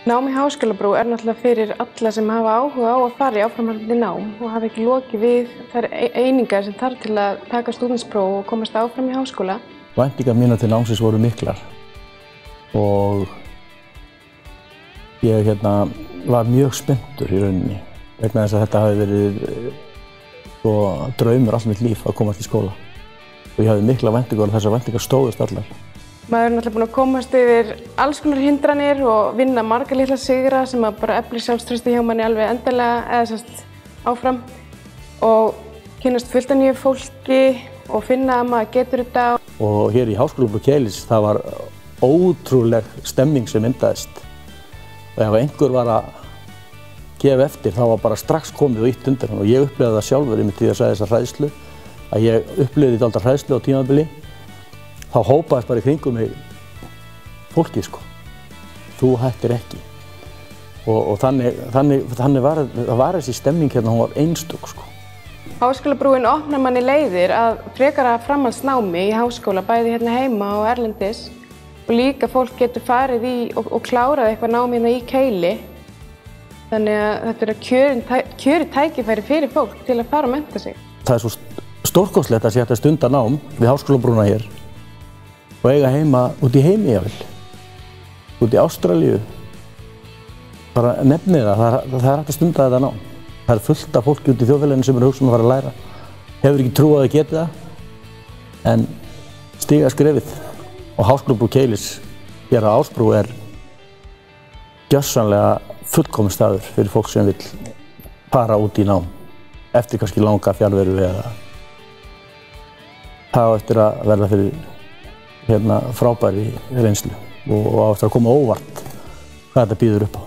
Nám í Háskólabrú náttúrulega fyrir alla sem hafa áhuga á að fara í áframhaldandi nám og hafa ekki lokið við þær einingar sem þarf til að taka stúdentspróf og komast áfram í háskóla. Væntingar mínar til námsins voru miklar og ég var mjög spenntur í rauninni vegna þess að þetta hafi verið draumur allt mitt líf að komast í skóla og ég hafði mikla væntingar og þessar væntingar stóðust allar. Maður náttúrulega búinn að komast yfir alls konar hindranir og vinna marga litla sigra sem að bara eflir sjálfstrausti hjá manni alveg endilega eða áfram og kynnast fullt af nýju fólki og finna að maður getur þetta. Og hér í Háskólabrú Keilis það var ótrúleg stemming sem myndaðist og ef einhver var að gefa eftir þá var bara strax komið og ítt undir hann og ég upplifði það sjálfur einmitt því að segja þessa hræðslu að ég upplifði dálítið hræðslu á tímabili. Þá hópaðist bara í kringum mig fólkið þú hættir ekki og þannig var þessi stemming hérna, hún var einstök Háskólabrúin opnar manni leiðir að frekara framhaldsnámi í háskóla bæði hérna heima og erlendis og líka fólk getur farið í og klárað eitthvað nám hérna í Keili þannig að þetta kjörið tækifæri fyrir fólk til að fara að mennta sig. Það er svo stórkostlegt að sé hægt að stunda nám við Háskólabrúna hér og eiga heima út í heimi jafnvel, út í Ástralíu. Bara nefnið það er hægt að stunda þetta nám. Það er fullt af fólki út í þjóðfélaginu sem hugsa að fara að læra. Hefur ekki trú að þau geti það, en stíga skrefið. Og Háskólabrú Keilis hér á Ásbrú gjörsamlega fullkominn staður fyrir fólk sem vill fara út í nám eftir kannski langa fjarveru eða það á eftir að verða fyrir frábæri reynslu og á eftir að koma óvart hvað þetta býður upp á.